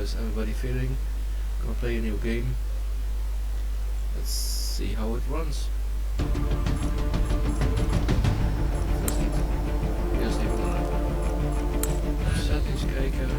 is everybody feeling? Gonna play a new game. Let's see how it runs. Eerst even naar settings kijken.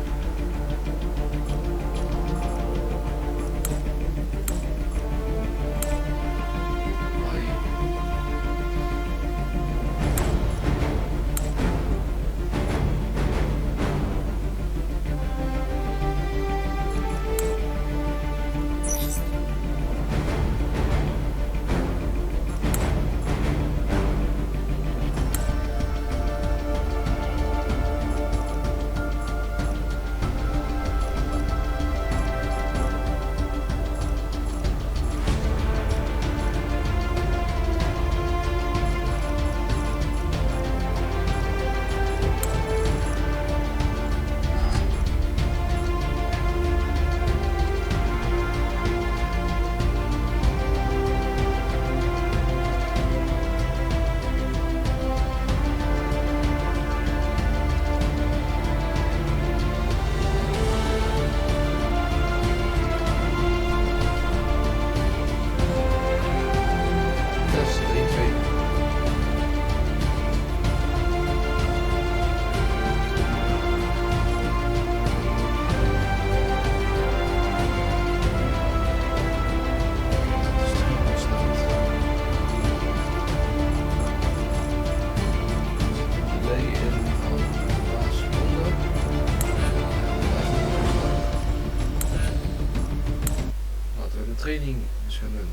Training is gaan doen.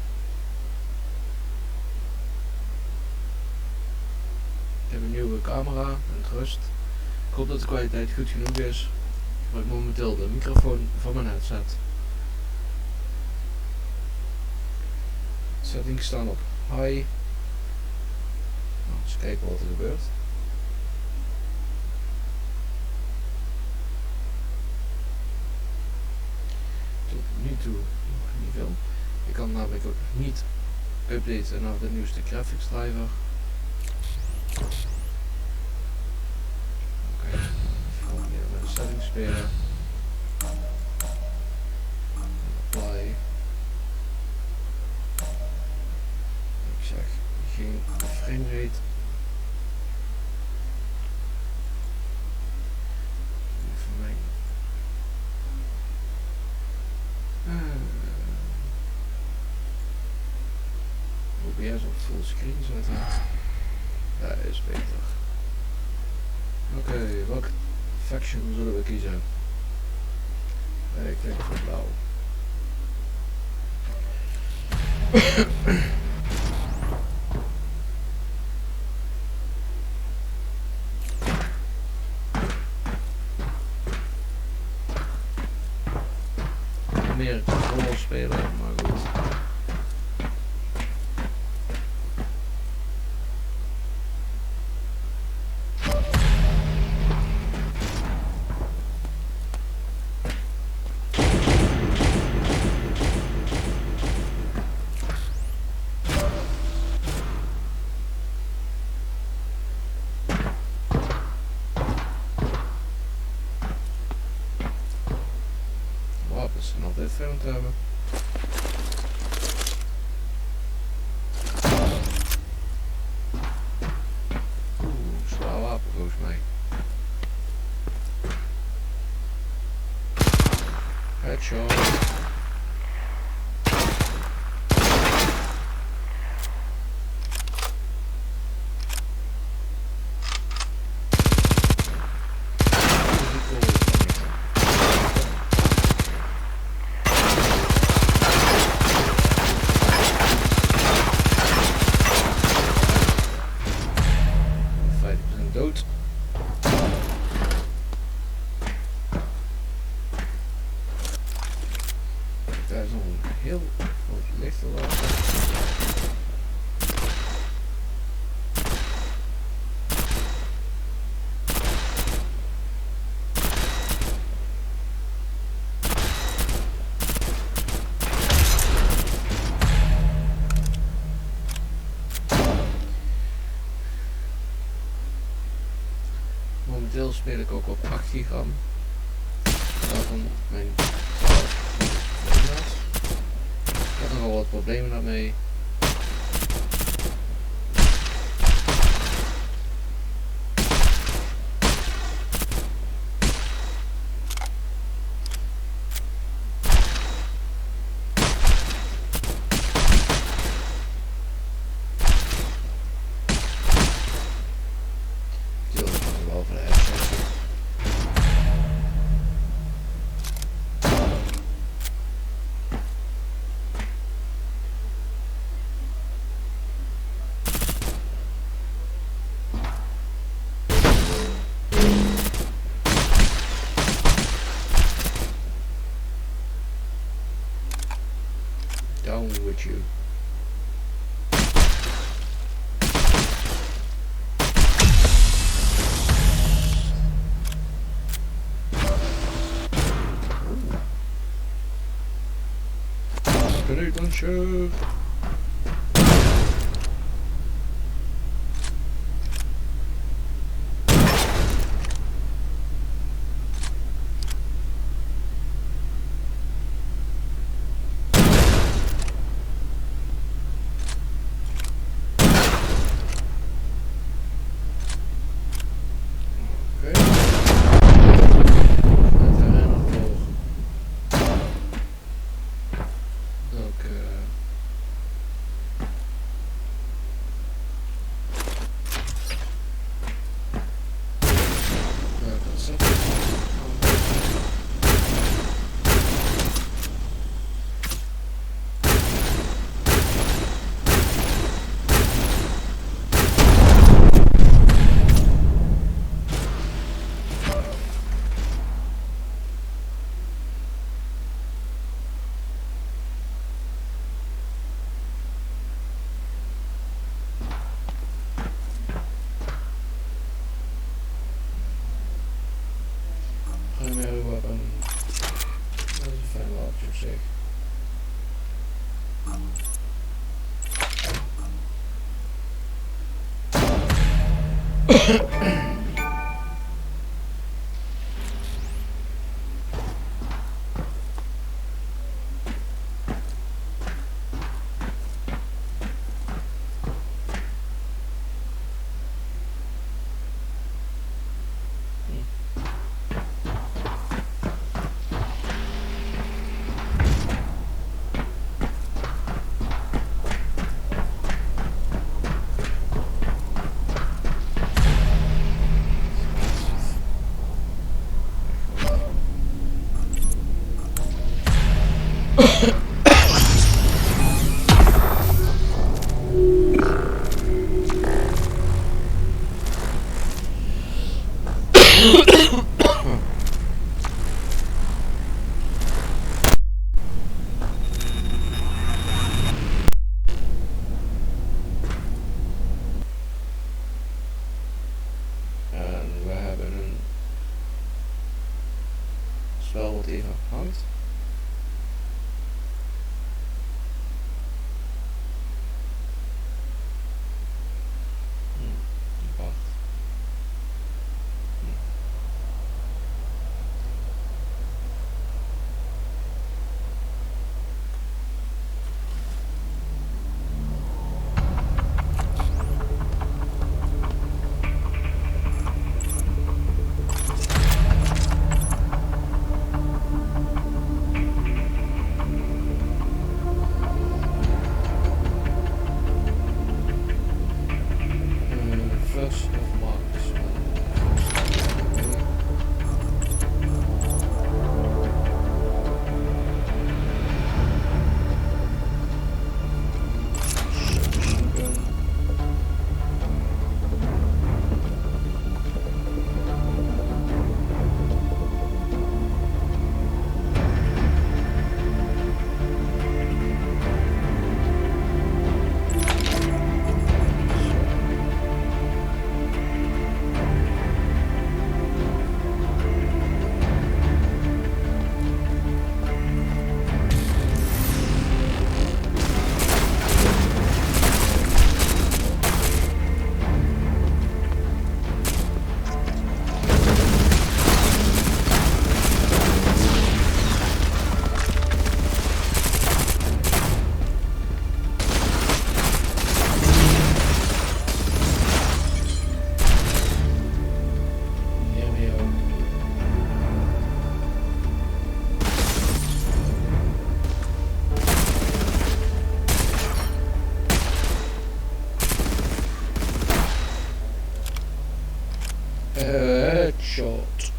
Ik heb een nieuwe camera en rust. Ik hoop dat de kwaliteit goed genoeg is. Ik gebruik momenteel de microfoon van mijn headset. Settings staan op high. Nou, eens kijken wat er gebeurt. Tot nu toe nog niet veel. Ik kan namelijk ook niet updaten naar de nieuwste graphics driver. Oké, gewoon hier met de settings spelen. Apply. Ik zeg geen framerate. Voor mij. OBS op fullscreen zetten. Dat is beter. Oké, welke faction zullen we kiezen? Ik klik voor blauw. Meer controle spelen, maar goed. Wapens zijn altijd veel te hebben. Zwaar wapen volgens mij. Headshot. Dood. Daar is nog een heel groot licht al. Momenteel speel ik ook op 8 gigram. Dat van mijn ik had nogal wat problemen daarmee. Down with you. Grenade launcher. Primary weapon. Dat is een fijn wapentje op zich. En we hebben een spel wat even hangt. Wacht. Headshot.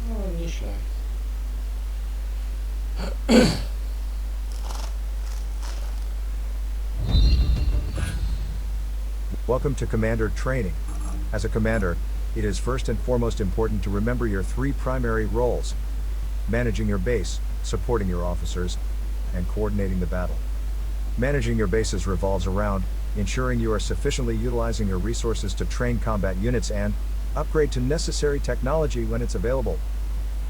Oh, niet slecht. Welcome to Commander Training. As a commander, it is first and foremost important to remember your 3 primary roles: managing your base, supporting your officers, and coordinating the battle. Managing your bases revolves around ensuring you are sufficiently utilizing your resources to train combat units and upgrade to necessary technology when it's available.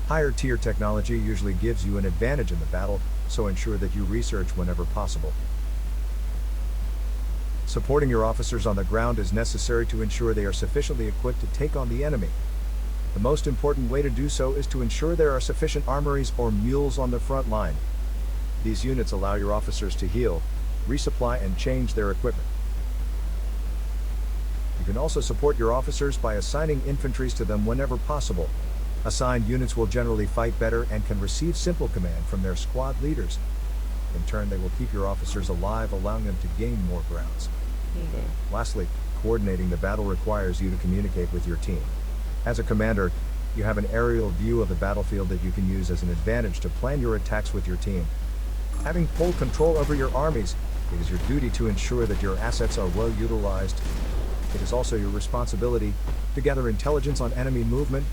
Higher tier technology usually gives you an advantage in the battle, so ensure that you research whenever possible. Supporting your officers on the ground is necessary to ensure they are sufficiently equipped to take on the enemy. The most important way to do so is to ensure there are sufficient armories or mules on the front line. These units allow your officers to heal, resupply, and change their equipment. You can also support your officers by assigning infantries to them whenever possible. Assigned units will generally fight better and can receive simple command from their squad leaders. In turn, they will keep your officers alive, allowing them to gain more grounds. Okay. Lastly, coordinating the battle requires you to communicate with your team. As a commander, you have an aerial view of the battlefield that you can use as an advantage to plan your attacks with your team. Having full control over your armies, it is your duty to ensure that your assets are well utilized. It is also your responsibility to gather intelligence on enemy movement,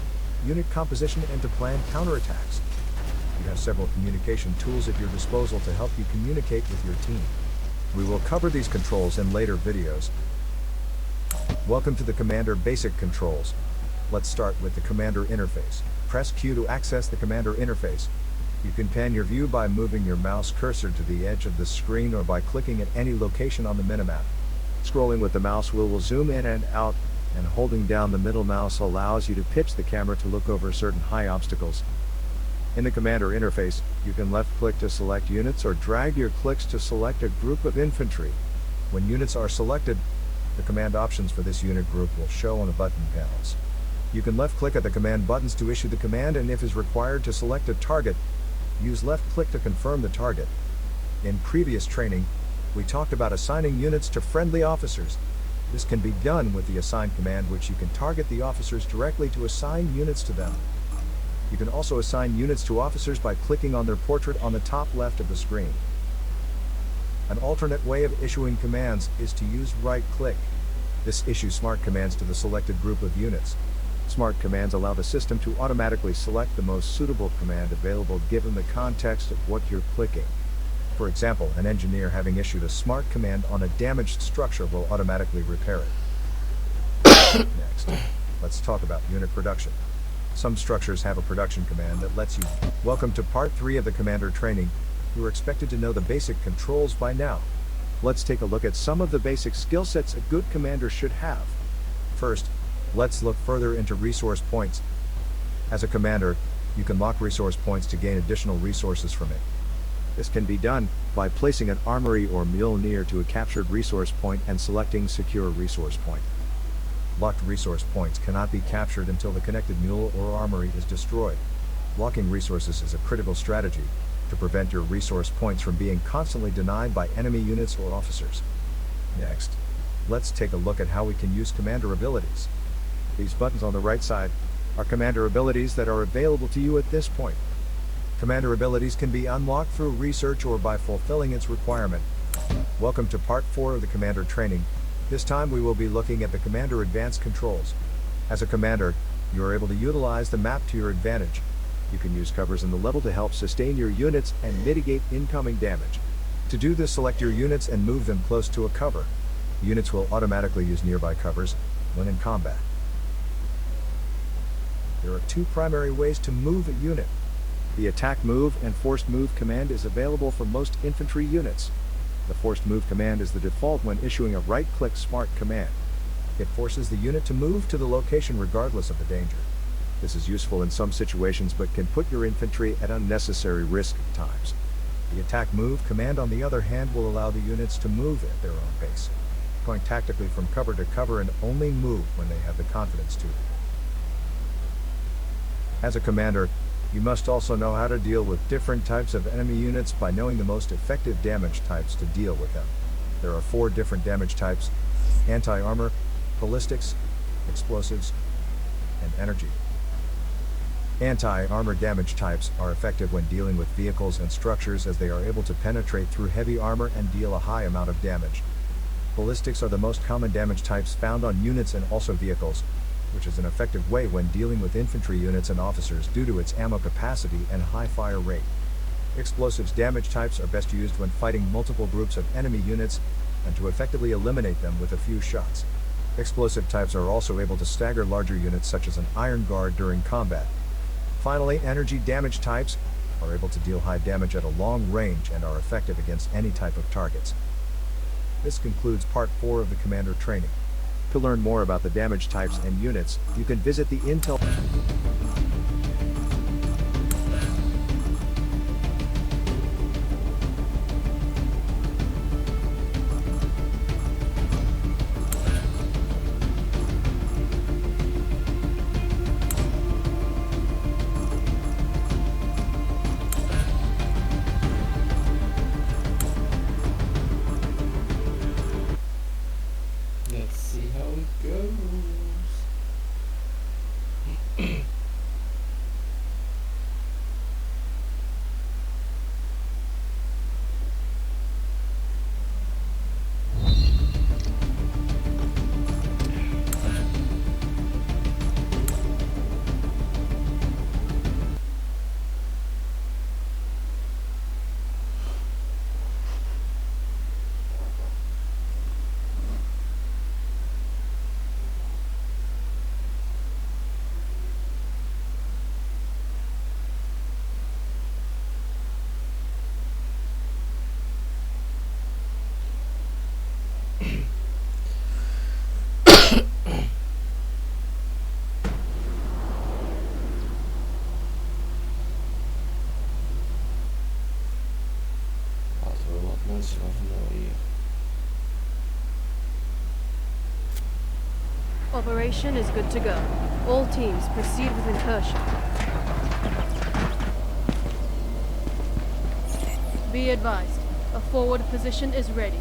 unit composition, and to plan counterattacks. You have several communication tools at your disposal to help you communicate with your team. We will cover these controls in later videos. Welcome to the Commander Basic Controls. Let's start with the Commander Interface. Press Q to access the Commander Interface. You can pan your view by moving your mouse cursor to the edge of the screen or by clicking at any location on the minimap. Scrolling with the mouse wheel will zoom in and out, and holding down the middle mouse allows you to pitch the camera to look over certain high obstacles. In the Commander Interface, you can left-click to select units or drag your clicks to select a group of infantry. When units are selected, the command options for this unit group will show on the button panels. You can left-click at the command buttons to issue the command, and if is required to select a target, use left-click to confirm the target. In previous training, we talked about assigning units to friendly officers. This can be done with the assign command, which you can target the officers directly to assign units to them. You can also assign units to officers by clicking on their portrait on the top left of the screen. An alternate way of issuing commands is to use right-click. This issues smart commands to the selected group of units. Smart commands allow the system to automatically select the most suitable command available given the context of what you're clicking. For example, an engineer having issued a smart command on a damaged structure will automatically repair it. Next, let's talk about unit production. Some structures have a production command that lets you. Welcome to part 3 of the Commander Training. You are expected to know the basic controls by now. Let's take a look at some of the basic skill sets a good commander should have. First, let's look further into resource points. As a commander, you can lock resource points to gain additional resources from it. This can be done by placing an armory or mule near to a captured resource point and selecting Secure Resource Point. Locked resource points cannot be captured until the connected mule or armory is destroyed. Locking resources is a critical strategy to prevent your resource points from being constantly denied by enemy units or officers. Next, let's take a look at how we can use commander abilities. These buttons on the right side are commander abilities that are available to you at this point. Commander abilities can be unlocked through research or by fulfilling its requirement. Welcome to part 4 of the Commander Training. This time we will be looking at the Commander Advanced Controls. As a commander, you are able to utilize the map to your advantage. You can use covers in the level to help sustain your units and mitigate incoming damage. To do this, select your units and move them close to a cover. Units will automatically use nearby covers when in combat. There are 2 primary ways to move a unit. The Attack Move and Forced Move command is available for most infantry units. The Forced Move command is the default when issuing a right-click smart command. It forces the unit to move to the location regardless of the danger. This is useful in some situations but can put your infantry at unnecessary risk at times. The attack move command, on the other hand, will allow the units to move at their own pace, going tactically from cover to cover and only move when they have the confidence to. As a commander, you must also know how to deal with different types of enemy units by knowing the most effective damage types to deal with them. There are 4 different damage types: anti-armor, ballistics, explosives, and energy. Anti-armor damage types are effective when dealing with vehicles and structures, as they are able to penetrate through heavy armor and deal a high amount of damage. Ballistics are the most common damage types found on units and also vehicles, which is an effective way when dealing with infantry units and officers due to its ammo capacity and high fire rate. Explosives damage types are best used when fighting multiple groups of enemy units and to effectively eliminate them with a few shots. Explosive types are also able to stagger larger units such as an iron guard during combat. Finally, energy damage types are able to deal high damage at a long range and are effective against any type of targets. This concludes part 4 of the commander training. To learn more about the damage types and units, you can visit the Intel. Let's see how it goes. Laten we wat mensen gaan vermoorden hier. Operation is good to go. All teams proceed with incursion. Be advised, a forward position is ready.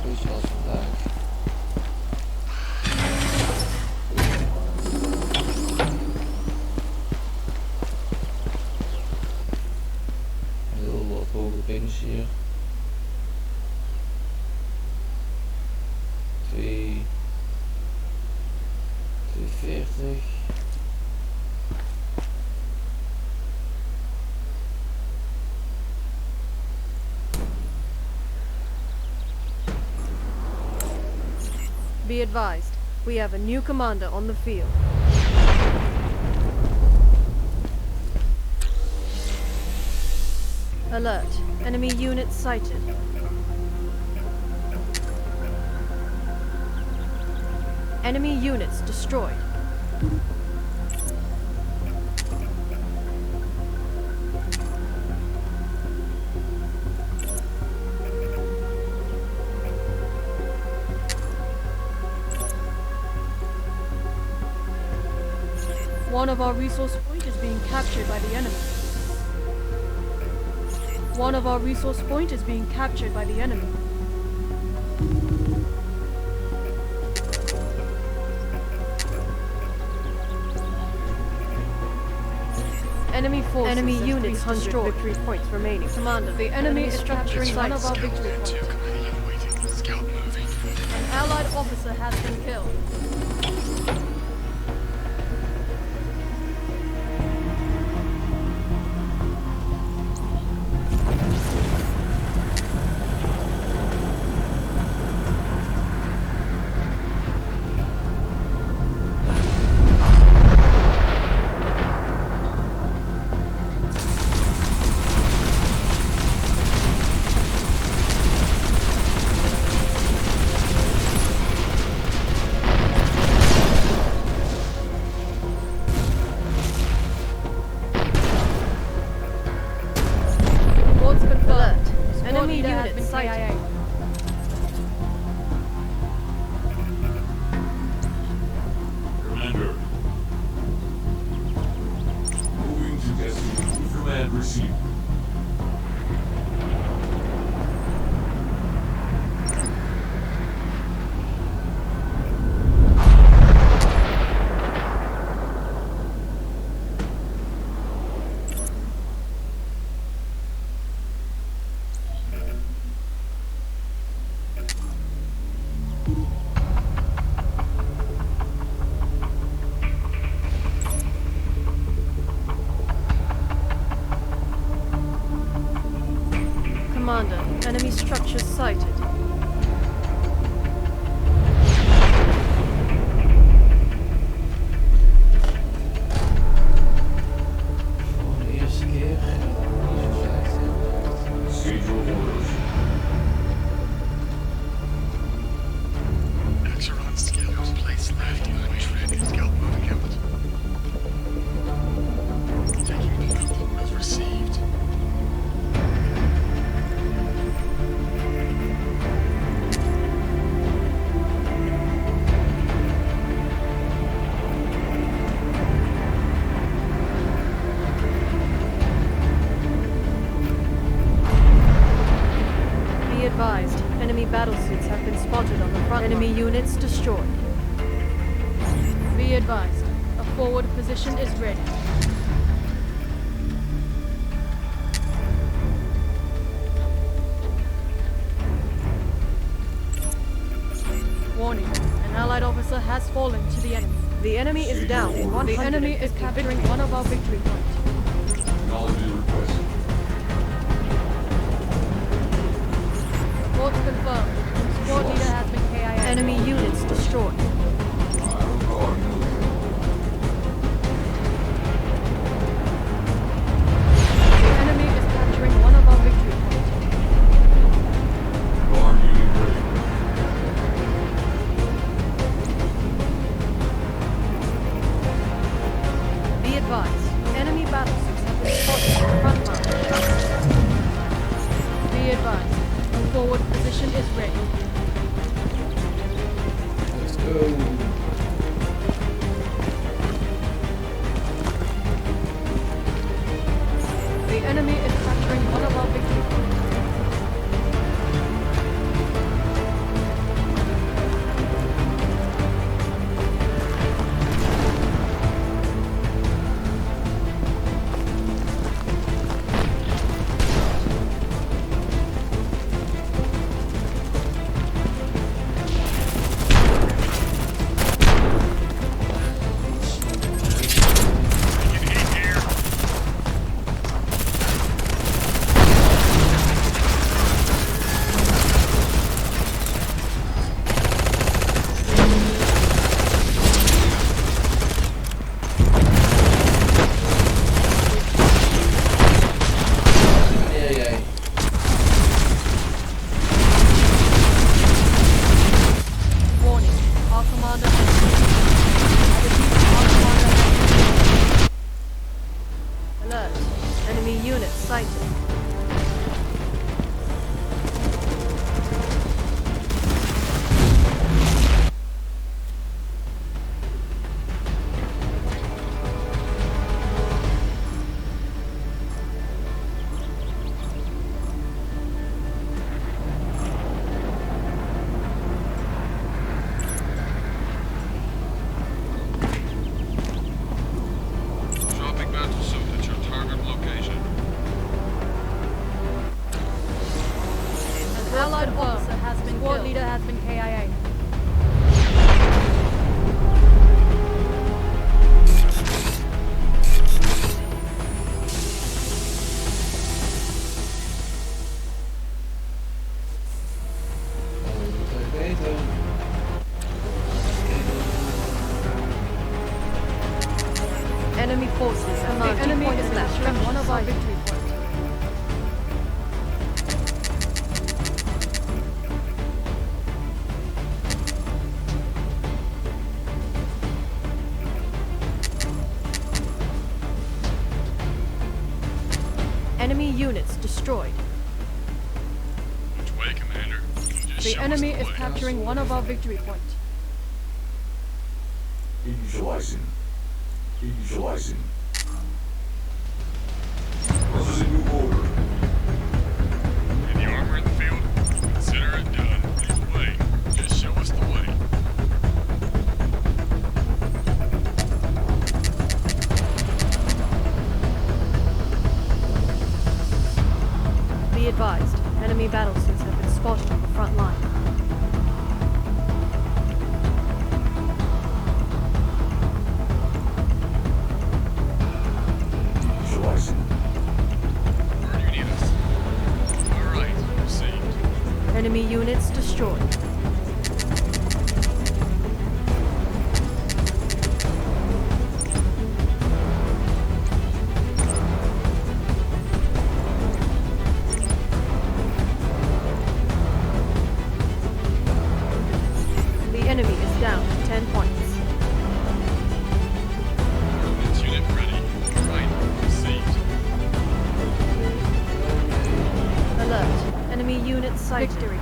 Hoe is het vandaag? Heel wat hoge pings hier. 240. Be advised, we have a new commander on the field. Alert, enemy units sighted. Enemy units destroyed. One of our resource point is being captured by the enemy. One of our resource point is being captured by the enemy. Enemy forces. Enemy units destroyed. Victory points remaining. Commander, the enemy is capturing one of our victory points. An allied officer has been killed. received. Commander, enemy structures sighted. Voor de eerste keer niet zo slecht. Schedule orders. Exeron scanners placed left on train scout moving input. Taking input as received. Be advised, enemy battlesuits have been spotted on the front. Enemy units destroyed. Be advised, a forward position is ready. Warning, an allied officer has fallen to the enemy. The enemy is down in 100. The enemy is capturing one of our victory points. Technology requested. Reports confirmed. Squad leader has been KIA. Enemy units destroyed. Iron guard moving. The enemy is capturing one of our victory points. Guard unit ready. Be advised, enemy battlesuits have been spotted on the front line. Be advised, a forward position is ready. Let's go. The enemy is capturing one of our victory points. Wanneer jij? Warning, our commander has I repeat, our commander has Alert, enemy units sighted. Dropping battlesuit at your target location. An allied officer has been killed. Squad leader has been KIA. Beter. Enemy forces command. The enemy is capturing one of our victory points. Enemy units destroyed. Which way, Commander? Just The show us enemy the is way. capturing one of our victory points. Initializing. Initializing. is a new order. Any armor in the field? Consider it done. Lead the way. Just show us the way. Be advised, enemy battlesuits have been spotted on the front line. Visualizing. Where do you need us? Alright, received. Enemy units destroyed. The enemy is down 10 points. Ordnance unit ready. Right, received. Alert, enemy unit sighted. Victory.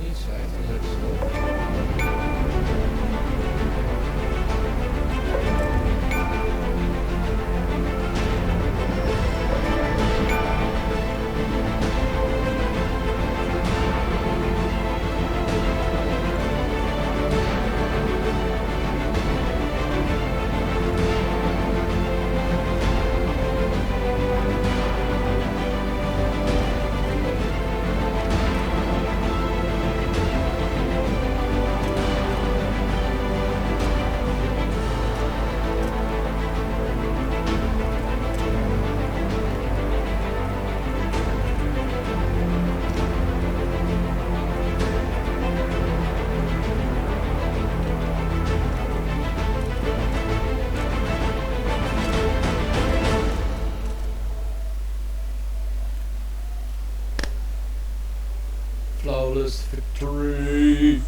Niet slecht, dat is ook zo. Flawless victory.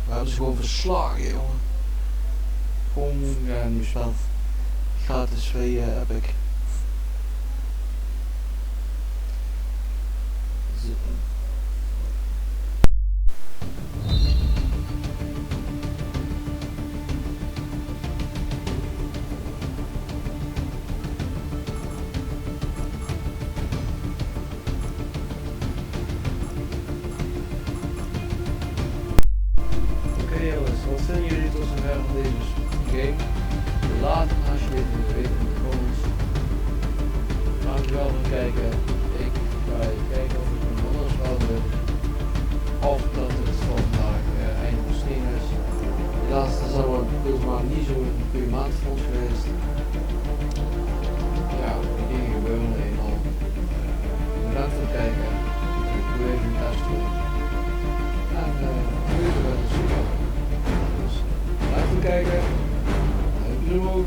We hebben ze gewoon verslagen, jongen. Gewoon, ja, nu spel. Gratis vrije epic. Oké jongens, wat vinden jullie tot zover van deze game? Laat het alsjeblieft weten in de comments. Dankjewel voor het kijken. Ik ga kijken of ik een ander spel wil. Of dat het vandaag einde van stream is. Helaas is al deze maand niet zo'n goede maand voor ons geweest. Ja, die dingen gebeuren eenmaal. Bedankt voor het kijken. Ik doe even mijn best doen. En jullie wel eens super. Dus bedankt voor het kijken. Doei.